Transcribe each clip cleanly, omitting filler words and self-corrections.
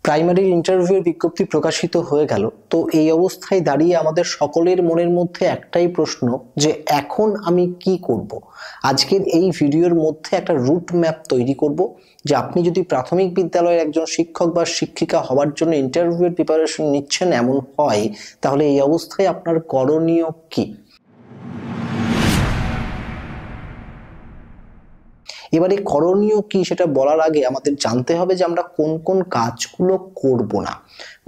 Primary ইন্টারভিউয়ের বিজ্ঞপ্তি প্রকাশিত হয়ে গেল। তো এই অবস্থায় দাঁড়িয়ে আমাদের সকলের মনের মধ্যে একটাই প্রশ্ন যে এখন আমি কি করব। আজকের এই ভিডিওর মধ্যে একটা রুট ম্যাপ তৈরি করব যে আপনি যদি প্রাথমিক বিদ্যালয়ের একজন শিক্ষক বা শিক্ষিকা হওয়ার জন্য ইন্টারভিউয়ের প্রিপারেশন নিচ্ছেন এমন হয়, তাহলে এই অবস্থায় আপনার করণীয় কি। এবারে করণীয় কি সেটা বলার আগে আমাদের জানতে হবে যে আমরা কোন কোন কাজগুলো করব না।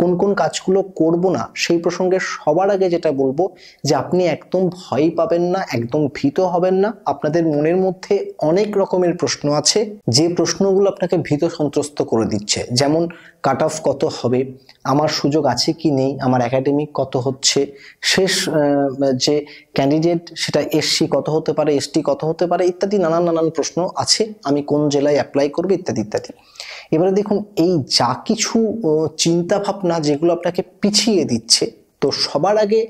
কোন কোন কাজগুলো করব না সেই প্রসঙ্গে সবার আগে যেটা বলবো যে আপনি একদম ভয় পাবেন না, একদম ভীত হবেন না। আপনাদের মনের মধ্যে অনেক রকমের প্রশ্ন আছে যে প্রশ্নগুলো আপনাকে ভীত সন্ত্রস্ত করে দিচ্ছে, যেমন কাট অফ কত হবে, আমার সুযোগ আছে কি নেই, আমার একাডেমিক কত হচ্ছে, শেষ যে ক্যান্ডিডেট সেটা এসসি কত হতে পারে, এসটি কত হতে পারে, ইত্যাদি নানান প্রশ্ন আছে, আমি কোন জেলায় অ্যাপ্লাই করবো ইত্যাদি ইত্যাদি। এবারে দেখুন, এই যা কিছু চিন্তা ভাবনা যেগুলো আপনাকে পিছিয়ে দিচ্ছে, তো সবার আগে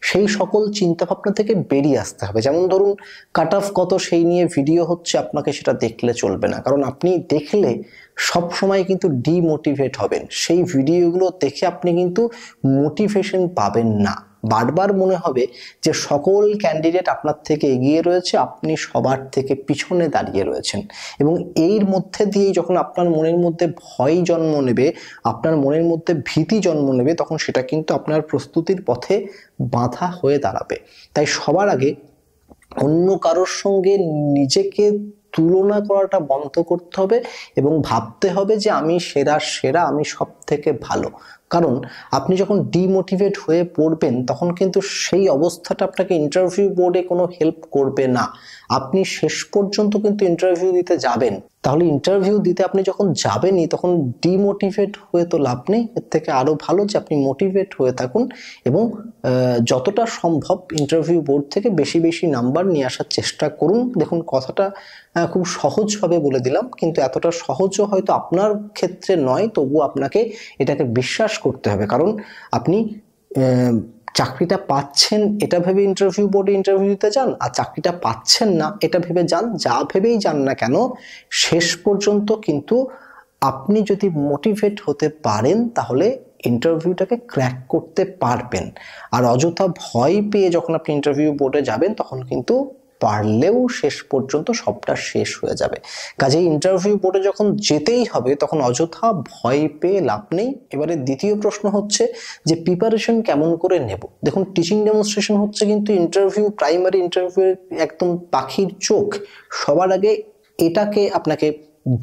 সেই সকল চিন্তা ভাবনা থেকে বেরিয়ে আসতে হবে। যেমন ধরুন কাট অফ কত সেই নিয়ে ভিডিও হচ্ছে, আপনাকে সেটা দেখলে চলবে না, কারণ আপনি দেখলে সব সময় কিন্তু ডিমোটিভেট হবেন। সেই ভিডিওগুলো দেখে আপনি কিন্তু মোটিভেশন পাবেন না। বারবার মনে হবে যে সকল ক্যান্ডিডেট আপনার থেকে এগিয়ে রয়েছে, আপনি সবার থেকে পিছনে দাঁড়িয়ে রয়েছেন। এবং এর মধ্যে দিয়েই যখন আপনার মনের মধ্যে ভয় জন্ম নেবে, আপনার মনের মধ্যে ভীতি জন্ম নেবে, তখন সেটা কিন্তু আপনার প্রস্তুতির পথে বাধা হয়ে দাঁড়াবে। তাই সবার আগে অন্য কারোর সঙ্গে নিজেকে তুলনা করাটা বন্ধ করতে হবে এবং ভাবতে হবে যে আমি সেরা, আমি সব থেকে ভালো। কারণ আপনি যখন ডিমোটিভেট হয়ে পড়বেন তখন কিন্তু সেই অবস্থাটা আপনাকে ইন্টারভিউ বোর্ডে কোনো হেল্প করবে না। আপনি শেষ পর্যন্ত কিন্তু ইন্টারভিউ দিতে যাবেন, তাহলে ইন্টারভিউ দিতে আপনি যখন যাবেনই তখন ডিমোটিভেট হয়ে তো লাভ নেই। এর থেকে আরো ভালো যে আপনি মোটিভেট হয়ে থাকুন এবং যতটা সম্ভব ইন্টারভিউ বোর্ড থেকে বেশি বেশি নাম্বার নিয়ে আসার চেষ্টা করুন। দেখুন, কথাটা খুব সহজভাবে বলে দিলাম, কিন্তু এতটা সহজও হয়তো আপনার ক্ষেত্রে নয়, তবুও আপনাকে এটাকে বিশ্বাস করতে হবে। কারণ আপনি চাকরিটা পাচ্ছেন এটা ভেবে ইন্টারভিউ বোর্ডে ইন্টারভিউ দিতে যান, আর চাকরিটা পাচ্ছেন না এটা ভেবে যান, যা ভেবেই যান না কেন শেষ পর্যন্ত কিন্তু আপনি যদি মোটিভেট হতে পারেন তাহলে ইন্টারভিউটাকে ক্র্যাক করতে পারবেন। আর অযথা ভয় পেয়ে যখন আপনি ইন্টারভিউ বোর্ডে যাবেন তখন কিন্তু পারলেও শেষ পর্যন্ত সবটা শেষ হয়ে যাবে। কাজেই ইন্টারভিউ বোর্ডে যখন যেতেই হবে তখন অযথা ভয় পেয়ে লাভ নেই। এবারে দ্বিতীয় প্রশ্ন হচ্ছে যে প্রিপারেশন কেমন করে নেব। দেখুন, টিচিং ডেমনস্ট্রেশন হচ্ছে কিন্তু প্রাইমারি ইন্টারভিউ একদম পাখির চোখ। সবার আগে এটাকে আপনাকে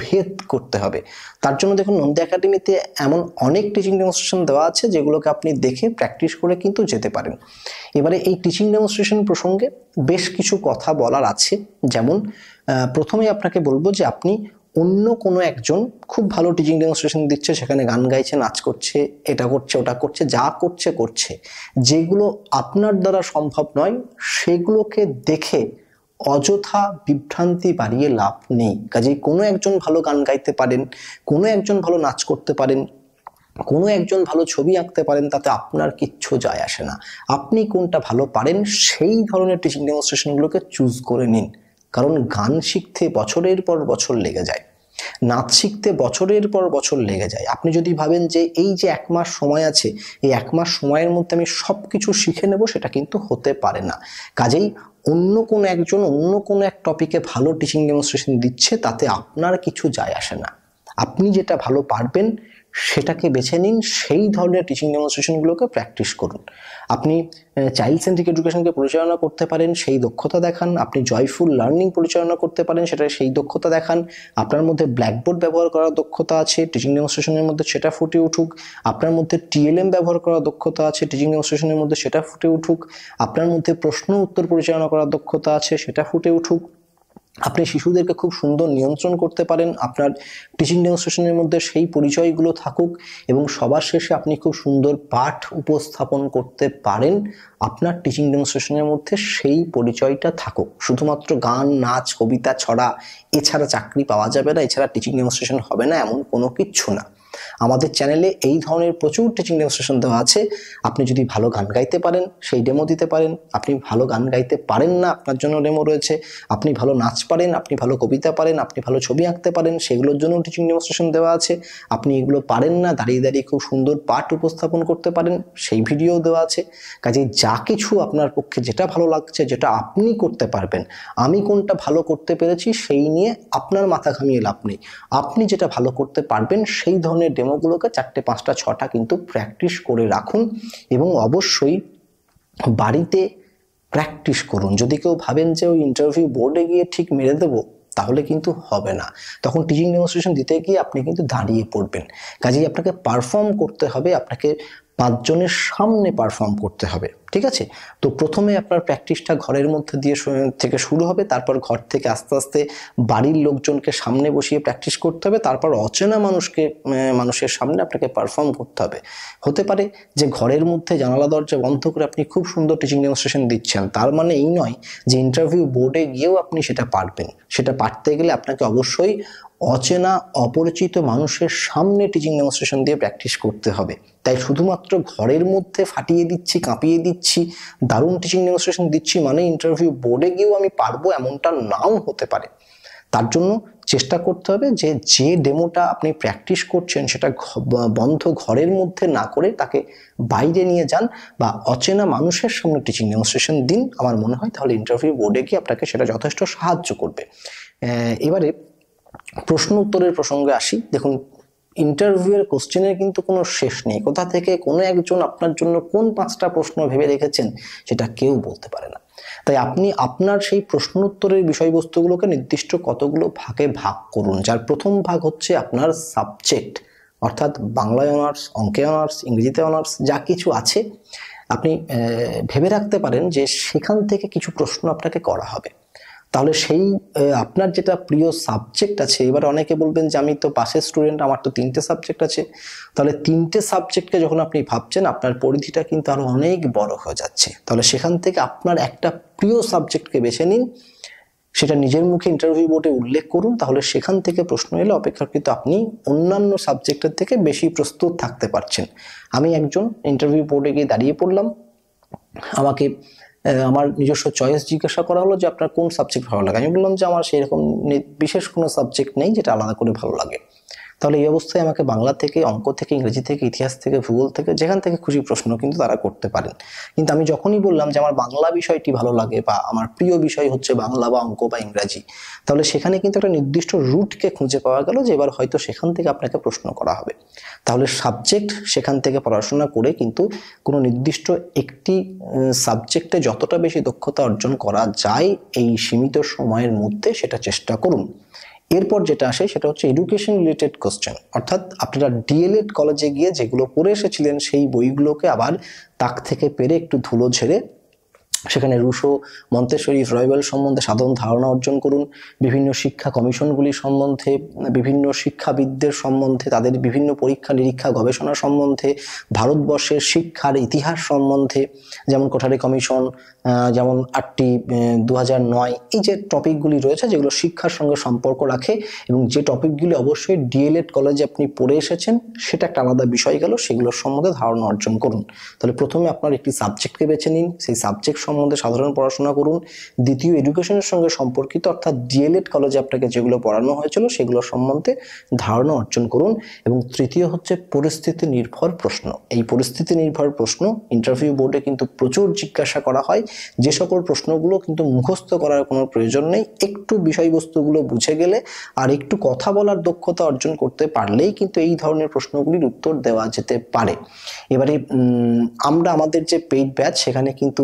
ভেদ করতে হবে। তার জন্য দেখুন, নন্দী একাডেমিতে এমন অনেক টিচিং ডেমনস্ট্রেশন দেওয়া আছে যেগুলোকে আপনি দেখে প্র্যাকটিস করে কিন্তু যেতে পারেন। এবারে এই টিচিং ডেমনস্ট্রেশন প্রসঙ্গে বেশ কিছু কথা বলার আছে। যেমন প্রথমে আপনাকে বলবো যে আপনি অন্য কোনো একজন খুব ভালো টিচিং ডেমনস্ট্রেশন দিচ্ছে, সেখানে গান গাইছে, নাচ করছে, এটা করছে, ওটা করছে, যা করছে, যেগুলো আপনার দ্বারা সম্ভব নয় সেগুলোকে দেখে অযথা বিভ্রান্তি বাড়িয়ে লাভ নেই। কাজেই কোনো একজন ভালো গান গাইতে পারেন, কোনো একজন ভালো নাচ করতে পারেন, কোনো একজন ভালো ছবি আঁকতে পারেন, তাতে আপনার কিচ্ছু যায় আসে না। আপনি কোনটা ভালো পারেন সেই ধরনের টিচিং ডেমনস্ট্রেশনগুলোকে চুজ করে নিন। কারণ গান শিখতে বছরের পর বছর লেগে যায়, নাচ শিখতে বছরের পর বছর লেগে যায়। আপনি যদি ভাবেন যে এই যে 1 মাস সময় আছে, এই 1 মাস সময়ের মধ্যে আমি সব কিছু শিখে নেব, সেটা কিন্তু হতে পারে না। কাজেই অন্য কোনো একজন অন্য কোনো এক টপিকে ভালো টিচিং ডেমনস্ট্রেশন দিচ্ছে, তাতে আপনার কিছু যায় আসে না। আপনি যেটা ভালো পারবেন সেটাকে বেছে নিন, সেই ধরনের টিচিং ডেমনস্ট্রেশনগুলোকে প্র্যাকটিস করুন। আপনি চাইল্ড সেন্ট্রিক এডুকেশনকে পরিচালনা করতে পারেন, সেই দক্ষতা দেখান। আপনি জয়ফুল লার্নিং পরিচালনা করতে পারেন, সেটা সেই দক্ষতা দেখান। আপনার মধ্যে ব্ল্যাকবোর্ড ব্যবহার করার দক্ষতা আছে, টিচিং ডেমনস্ট্রেশনের মধ্যে সেটা ফুটে উঠুক। আপনার মধ্যে টিএলএম ব্যবহার করার দক্ষতা আছে, টিচিং ডেমনস্ট্রেশনের মধ্যে সেটা ফুটে উঠুক। আপনার মধ্যে প্রশ্ন উত্তর পরিচালনা করার দক্ষতা আছে, সেটা ফুটে উঠুক। আপনি শিশুদেরকে খুব সুন্দর নিয়ন্ত্রণ করতে পারেন, আপনার টিচিং ডেমনস্ট্রেশনের মধ্যে সেই পরিচয়গুলো থাকুক। এবং সবার শেষে আপনি খুব সুন্দর পাঠ উপস্থাপন করতে পারেন, আপনার টিচিং ডেমনস্ট্রেশনের মধ্যে সেই পরিচয়টা থাকুক। শুধুমাত্র গান, নাচ, কবিতা, ছড়া এছাড়া চাকরি পাওয়া যাবে না, এছাড়া টিচিং ডেমনস্ট্রেশন হবে না, এমন কোনো কিচ্ছু না। আমাদের চ্যানেলে এই ধরনের প্রচুর টিচিং ডেমনস্ট্রেশন দেওয়া আছে। আপনি যদি ভালো গান গাইতে পারেন সেই ডেমো দিতে পারেন, আপনি ভালো গান গাইতে পারেন না আপনার জন্য ডেমো রয়েছে, আপনি ভালো নাচ পারেন, আপনি ভালো কবিতা পারেন, আপনি ভালো ছবি আঁকতে পারেন, সেগুলোর জন্য টিচিং ডেমনস্ট্রেশন দেওয়া আছে। আপনি এগুলো পারেন না, দাঁড়িয়ে দাঁড়িয়ে খুব সুন্দর পাঠ উপস্থাপন করতে পারেন, সেই ভিডিও দেওয়া আছে। কাজেই যা কিছু আপনার পক্ষে যেটা ভালো লাগছে, যেটা আপনি করতে পারবেন, আমি কোনটা ভালো করতে পেরেছি সেই নিয়ে আপনার মাথা ঘামিয়ে লাভ নেই। আপনি যেটা ভালো করতে পারবেন সেই ধরনের ডেমোগুলোকে 4টে 5টা 6টা কিন্তু প্র্যাকটিস করে রাখুন এবং অবশ্যই বাড়িতে প্র্যাকটিস করুন। যদি কেউ ভাবেন যে ওই ইন্টারভিউ বোর্ডে গিয়ে ঠিক মেরে দেবো, তাহলে কিন্তু হবে না। তখন টিচিং ডেমনস্ট্রেশন দিতে গিয়ে আপনি কিন্তু দাঁড়িয়ে পড়বেন। কাজেই আপনাকে পারফর্ম করতে হবে, আপনাকে 5 জনের সামনে পারফর্ম করতে হবে, ঠিক আছে? তো প্রথমে আপনার প্র্যাকটিসটা ঘরের মধ্যে দিয়ে থেকে শুরু হবে, তারপর ঘর থেকে আস্তে আস্তে বাড়ির লোকজনকে সামনে বসিয়ে প্র্যাকটিস করতে হবে, তারপর অচেনা মানুষের সামনে আপনাকে পারফর্ম করতে হবে। হতে পারে যে ঘরের মধ্যে জানালা দরজা বন্ধ করে আপনি খুব সুন্দর টিচিং ডেমনস্ট্রেশন দিচ্ছেন, তার মানে এই নয় যে ইন্টারভিউ বোর্ডে গিয়েও আপনি সেটা পারবেন। সেটা পারতে গেলে আপনাকে অবশ্যই অচেনা অপরিচিত মানুষের সামনে টিচিং ডেমনস্ট্রেশন দিয়ে প্র্যাকটিস করতে হবে। তাই শুধুমাত্র ঘরের মধ্যে ফাটিয়ে দিচ্ছি, কাঁপিয়ে দিচ্ছি, দারুণ টিচিং ডেমনস্ট্রেশন দিচ্ছি মানে ইন্টারভিউ বোর্ডে গিয়েও আমি পারবো এমনটা নাও হতে পারে। তার জন্য চেষ্টা করতে হবে যে ডেমোটা আপনি প্র্যাকটিস করছেন সেটা বন্ধ ঘরের মধ্যে না করে তাকে বাইরে নিয়ে যান বা অচেনা মানুষের সামনে টিচিং ডেমনস্ট্রেশন দিন। আমার মনে হয় তাহলে ইন্টারভিউ বোর্ডে গিয়ে আপনাকে সেটা যথেষ্ট সাহায্য করবে। এবারে প্রশ্ন উত্তরের প্রসঙ্গে আসি। দেখুন, ইন্টারভিউয়ের কোশ্চেনের কিন্তু কোনো শেষ নেই। কোথা থেকে কোনো একজন আপনার জন্য কোন 5টা প্রশ্ন ভেবে রেখেছেন সেটা কেউ বলতে পারে না। তাই আপনি আপনার সেই প্রশ্ন উত্তরের বিষয়বস্তুগুলোকে নির্দিষ্ট কতগুলো ভাগে ভাগ করুন। যার প্রথম ভাগ হচ্ছে আপনার সাবজেক্ট, অর্থাৎ বাংলায় অনার্স, অঙ্কে অনার্স, ইংরেজিতে অনার্স যা কিছু আছে আপনি ভেবে রাখতে পারেন যে সেখান থেকে কিছু প্রশ্ন আপনাকে করা হবে। তাহলে সেই আপনার যেটা প্রিয় সাবজেক্ট আছে, এবার অনেকে বলবেন যে আমি তো পাশের স্টুডেন্ট, আমার তো 3টে সাবজেক্ট আছে। তাহলে 3টে সাবজেক্টকে যখন আপনি ভাবছেন আপনার পরিধিটা কিন্তু আরো অনেক বড় হয়ে যাচ্ছে। তাহলে সেখান থেকে আপনার একটা প্রিয় সাবজেক্টকে বেছে নিন, সেটা নিজের মুখে ইন্টারভিউ বোর্ডে উল্লেখ করুন। তাহলে সেখান থেকে প্রশ্ন এলে অপেক্ষাকৃত আপনি অন্যান্য সাবজেক্টের থেকে বেশি প্রস্তুত থাকতে পারছেন। আমি একজন ইন্টারভিউ বোর্ডে গিয়ে দাঁড়িয়ে পড়লাম, আমাকে আমার নিজস্ব চয়েস জিজ্ঞাসা করা হলো যে আপনার কোন সাবজেক্ট ভালো লাগে। আমি বললাম যে আমার সেরকম বিশেষ কোনো সাবজেক্ট নেই যেটা আলাদা করে ভালো লাগে। তাহলে এই অবস্থায় আমাকে বাংলা থেকে, অঙ্ক থেকে, ইংরেজি থেকে, ইতিহাস থেকে, ভূগোল থেকে, যেখান থেকে খুশি প্রশ্ন কিন্তু তারা করতে পারেন। কিন্তু আমি যখনই বললাম যে আমার বাংলা বিষয়টি ভালো লাগে বা আমার প্রিয় বিষয় হচ্ছে বাংলা বা অঙ্ক বা ইংরাজি, তাহলে সেখানে কিন্তু একটা নির্দিষ্ট রুটকে খুঁজে পাওয়া গেল যে এবার হয়তো সেখান থেকে আপনাকে প্রশ্ন করা হবে। তাহলে সাবজেক্ট সেখান থেকে পড়াশোনা করে কিন্তু কোনো নির্দিষ্ট একটি সাবজেক্টে যতটা বেশি দক্ষতা অর্জন করা যায় এই সীমিত সময়ের মধ্যে সেটা চেষ্টা করুন। এরপর যেটা আসে সেটা হচ্ছে এডুকেশন রিলেটেড কোশ্চেন, অর্থাৎ আপনারা ডিএলএড কলেজে গিয়ে যেগুলো পড়ে এসেছিলেন সেই বইগুলোকে আবার তাক থেকে পেরে একটু ধুলো ঝেড়ে সেখানে রুশো, মন্তেশ্বরী, ফ্রয়েবেল সম্বন্ধে সাধারণ ধারণা অর্জন করুন। বিভিন্ন শিক্ষা কমিশনগুলি সম্বন্ধে, বিভিন্ন শিক্ষাবিদদের সম্বন্ধে, তাদের বিভিন্ন পরীক্ষা নিরীক্ষা গবেষণা সম্বন্ধে, ভারতবর্ষের শিক্ষার ইতিহাস সম্বন্ধে, যেমন কোঠারি কমিশন, যেমন 8টি 2009, এই যে টপিকগুলি রয়েছে যেগুলো শিক্ষার সঙ্গে সম্পর্ক রাখে এবং যে টপিকগুলি অবশ্যই ডিএলএড কলেজে আপনি পড়ে এসেছেন সেটা একটা আলাদা বিষয় গেল, সেগুলোর সম্বন্ধে ধারণা অর্জন করুন। তাহলে প্রথমে আপনার একটি সাবজেক্টকে বেছে নিন, সেই সাবজেক্ট সম্বন্ধে সাধারণ পড়াশোনা করুন। দ্বিতীয়, এডুকেশনের সঙ্গে সম্পর্কিত অর্থাৎ ডিএলএড কলেজে আপনাকে যেগুলো পড়ানো হয়েছিল সেগুলো সম্বন্ধে ধারণা অর্জন করুন। এবং তৃতীয় হচ্ছে পরিস্থিতি নির্ভর প্রশ্ন। এই পরিস্থিতি নির্ভর প্রশ্ন ইন্টারভিউ বোর্ডে কিন্তু প্রচুর জিজ্ঞাসা করা হয়। যে সকল প্রশ্নগুলো কিন্তু মুখস্থ করার কোনো প্রয়োজন নেই, একটু বিষয়বস্তুগুলো বুঝে গেলে আর একটু কথা বলার দক্ষতা অর্জন করতে পারলেই কিন্তু এই ধরনের প্রশ্নগুলির উত্তর দেওয়া যেতে পারে। এবারে আমরা আমাদের যে পেইড ব্যাচ সেখানে কিন্তু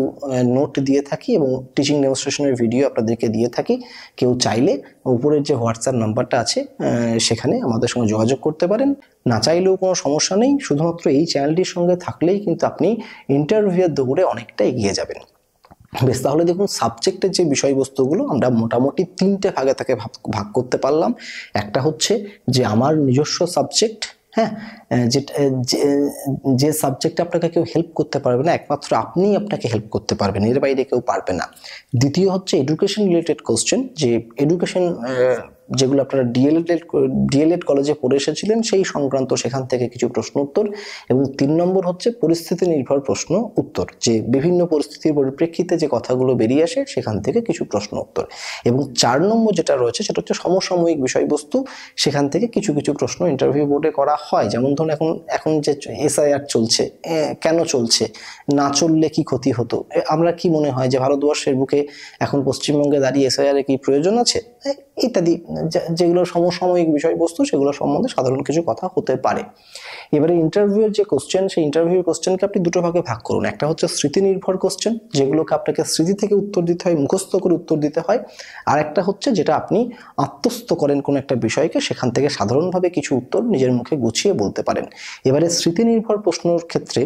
নোট দিয়ে থাকি এবং টিচিং ডেমনস্ট্রেশনের ভিডিও আপনাদেরকে দিয়ে থাকি। কেউ চাইলে উপরের যে হোয়াটসঅ্যাপ নাম্বারটা আছে সেখানে আমাদের সঙ্গে যোগাযোগ করতে পারেন। না চাইলেও কোনো সমস্যা নেই, শুধুমাত্র এই চ্যানেলটির সঙ্গে থাকলেই কিন্তু আপনি ইন্টারভিউয়ের দৌড়ে অনেকটা এগিয়ে যাবেন। বেশ, তাহলে দেখুন সাবজেক্টের যে বিষয়বস্তুগুলো আমরা মোটামুটি 3টে ভাগে তাকে ভাগ করতে পারলাম। একটা হচ্ছে যে আমার নিজস্ব সাবজেক্ট, হ্যাঁ, যে সাবজেক্টে আপনাকে কেউ হেল্প করতে পারবে না, একমাত্র আপনিই আপনাকে হেল্প করতে পারবেন, এর বাইরে কেউ পারবে না। দ্বিতীয় হচ্ছে এডুকেশন রিলেটেড কোশ্চেন, যে এডুকেশন যেগুলো আপনারা ডিএলএড কলেজে পড়ে এসেছিলেন সেই সংক্রান্ত সেখান থেকে কিছু প্রশ্ন উত্তর, এবং 3 নম্বর হচ্ছে পরিস্থিতি নির্ভর প্রশ্ন উত্তর, যে বিভিন্ন পরিস্থিতির পরিপ্রেক্ষিতে যে কথাগুলো বেরিয়ে আসে সেখান থেকে কিছু প্রশ্ন উত্তর, এবং 4 নম্বর যেটা রয়েছে সেটা হচ্ছে সমসাময়িক বিষয়বস্তু, সেখান থেকে কিছু কিছু প্রশ্ন ইন্টারভিউ বোর্ডে করা হয়। যেমন ধরুন এখন যে এসআইআর চলছে, কেন চলছে, না চললে কি ক্ষতি হতো, আমরা কি মনে হয় যে ভারতবর্ষের বুকে এখন পশ্চিমবঙ্গে দাঁড়িয়ে এসআইআর কি প্রয়োজন আছে, ইত্যাদি যেগুলো সমসাময়িক বিষয়বস্তু সেগুলো সম্বন্ধে সাধারণ কিছু কথা হতে পারে। এবারে ইন্টারভিউয়ের যে কোশ্চেন, সেই ইন্টারভিউ কোশ্চেনকে আপনি দুটো ভাগে ভাগ করুন। একটা হচ্ছে স্মৃতি নির্ভর কোশ্চেন, যেগুলোকে আপনাকে স্মৃতি থেকে উত্তর দিতে হয়, মুখস্থ করে উত্তর দিতে হয়। আর একটা হচ্ছে যেটা আপনি আত্মস্থ করেন কোনো একটা বিষয়কে, সেখান থেকে সাধারণভাবে কিছু উত্তর নিজের মুখে গুছিয়ে বলতে পারেন। এবারে স্মৃতি নির্ভর প্রশ্নের ক্ষেত্রে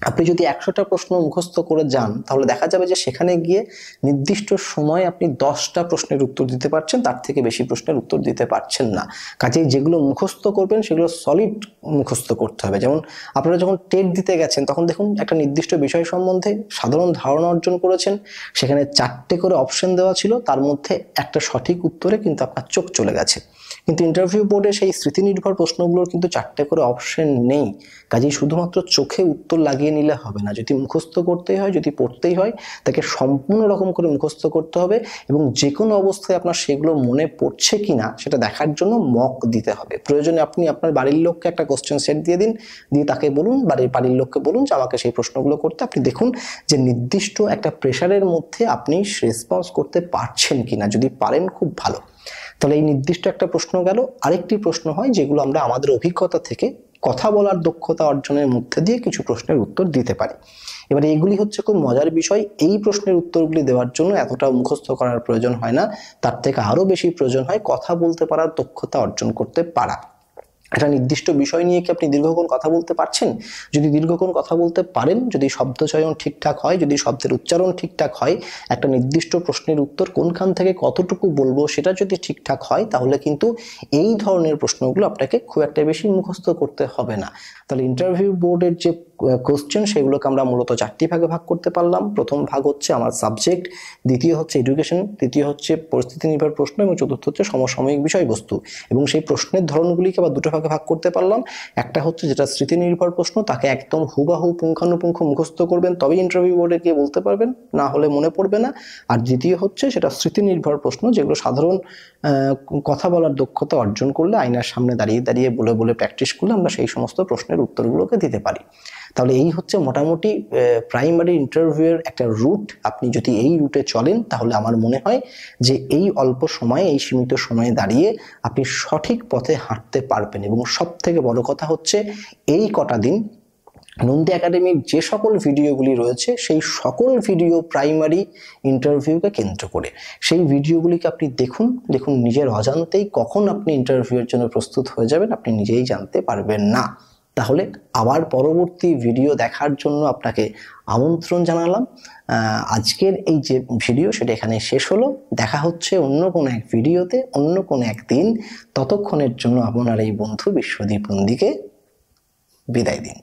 আপনি যদি 100টা প্রশ্ন মুখস্থ করে যান, তাহলে দেখা যাবে যে সেখানে গিয়ে নির্দিষ্ট সময়ে আপনি 10টা প্রশ্নের উত্তর দিতে পারছেন, তার থেকে বেশি প্রশ্নের উত্তর দিতে পারছেন না। কাজেই যেগুলো মুখস্থ করবেন সেগুলো সলিড মুখস্থ করতে হবে। যেমন আপনারা যখন টেট দিতে গেছেন তখন দেখুন একটা নির্দিষ্ট বিষয় সম্বন্ধে সাধারণ ধারণা অর্জন করেছেন, সেখানে 4টে করে অপশন দেওয়া ছিল, তার মধ্যে একটা সঠিক উত্তরে কিন্তু আপনার চোখ চলে গেছে। কিন্তু ইন্টারভিউ বোর্ডে সেই স্মৃতি নির্ভর প্রশ্নগুলোর কিন্তু 4টে করে অপশন নেই। কাজেই শুধুমাত্র চোখে উত্তর লাগিয়ে নিলে হবে না, যদি মুখস্থ করতেই হয়, যদি পড়তেই হয়, তাকে সম্পূর্ণ রকম করে মুখস্থ করতে হবে, এবং যে কোনো অবস্থায় আপনার সেগুলো মনে পড়ছে কিনা সেটা দেখার জন্য মক দিতে হবে। প্রয়োজনে আপনি আপনার বাড়ির লোককে একটা কোশ্চেন সেট দিয়ে দিন, দিয়ে তাকে বলুন, বাড়ির লোককে বলুন যে আমাকে সেই প্রশ্নগুলো করতে। আপনি দেখুন যে নির্দিষ্ট একটা প্রেশারের মধ্যে আপনি রেসপন্স করতে পারছেন কিনা, যদি পারেন খুব ভালো। তাহলে এই নির্দিষ্ট একটা প্রশ্ন গেল। আরেকটি প্রশ্ন হয় যেগুলো আমরা আমাদের অভিজ্ঞতা থেকে কথা বলার দক্ষতা অর্জনের মধ্যে দিয়ে কিছু প্রশ্নের উত্তর দিতে পারি। এবারে এগুলি হচ্ছে খুব মজার বিষয়। এই প্রশ্নের উত্তরগুলি দেওয়ার জন্য এতটা মুখস্থ করার প্রয়োজন হয় না, তার থেকে আরো বেশি প্রয়োজন হয় কথা বলতে পারার দক্ষতা অর্জন করতে পারা। একটা নির্দিষ্ট বিষয় নিয়ে কি আপনি দীর্ঘক্ষণ কথা বলতে পারছেন? যদি দীর্ঘক্ষণ কথা বলতে পারেন, যদি শব্দচয়ন ঠিকঠাক হয়, যদি শব্দের উচ্চারণ ঠিকঠাক হয়, একটা নির্দিষ্ট প্রশ্নের উত্তর কোনখান থেকে কতটুকু বলবো সেটা যদি ঠিকঠাক হয়, তাহলে কিন্তু এই ধরনের প্রশ্নগুলো আপনাকে খুব একটা বেশি মুখস্থ করতে হবে না। তাহলে ইন্টারভিউ বোর্ডের যে কোশ্চেন সেগুলোকে আমরা মূলত 4টি ভাগে ভাগ করতে পারলাম। প্রথম ভাগ হচ্ছে আমার সাবজেক্ট, দ্বিতীয় হচ্ছে এডুকেশন, তৃতীয় হচ্ছে পরিস্থিতি নির্ভর প্রশ্ন, এবং চতুর্থ হচ্ছে সমসাময়িক বিষয়বস্তু। এবং সেই প্রশ্নের ধরনগুলিকে আবার দুটো ভাগে ভাগ করতে পারলাম। একটা হচ্ছে যেটা স্মৃতি নির্ভর প্রশ্ন, তাকে একদম হুবাহু পুঙ্খানুপুঙ্খ মুখস্থ করবেন, তবেই ইন্টারভিউ বোর্ডে গিয়ে বলতে পারবেন, না হলে মনে পড়বে না। আর দ্বিতীয় হচ্ছে সেটা স্মৃতি নির্ভর প্রশ্ন, যেগুলো সাধারণ কথা বলার দক্ষতা অর্জন করলে, আয়নার সামনে দাঁড়িয়ে দাঁড়িয়ে বলে বলে প্র্যাকটিস করলে আমরা সেই সমস্ত প্রশ্নের উত্তরগুলোকে দিতে পারি। তাহলে এই হচ্ছে মোটামুটি প্রাইমারি ইন্টারভিউয়ের একটা রুট। আপনি যদি এই রুটে চলেন তাহলে আমার মনে হয় যে এই অল্প সময়ে, এই সীমিত সময়ে দাঁড়িয়ে আপনি সঠিক পথে হাঁটতে পারবেন। এবং সব থেকে বড় কথা হচ্ছে এই কটা দিন নন্দী একাডেমির যে সকল ভিডিওগুলি রয়েছে সেই সকল ভিডিও প্রাইমারি ইন্টারভিউকে কেন্দ্র করে, সেই ভিডিওগুলিকে আপনি দেখুন। নিজের অজান্তেই কখন আপনি ইন্টারভিউয়ের জন্য প্রস্তুত হয়ে যাবেন আপনি নিজেই জানতে পারবেন না। তাহলে আবার পরবর্তী ভিডিও দেখার জন্য আপনাকে আমন্ত্রণ জানালাম। আজকের এই যে ভিডিও সেটা এখানে শেষ হলো। দেখা হচ্ছে অন্য কোনো এক ভিডিওতে, অন্য কোনো একদিন। ততক্ষণের জন্য আপনার এই বন্ধু বিশ্বদীপ নন্দীকে বিদায় দিন।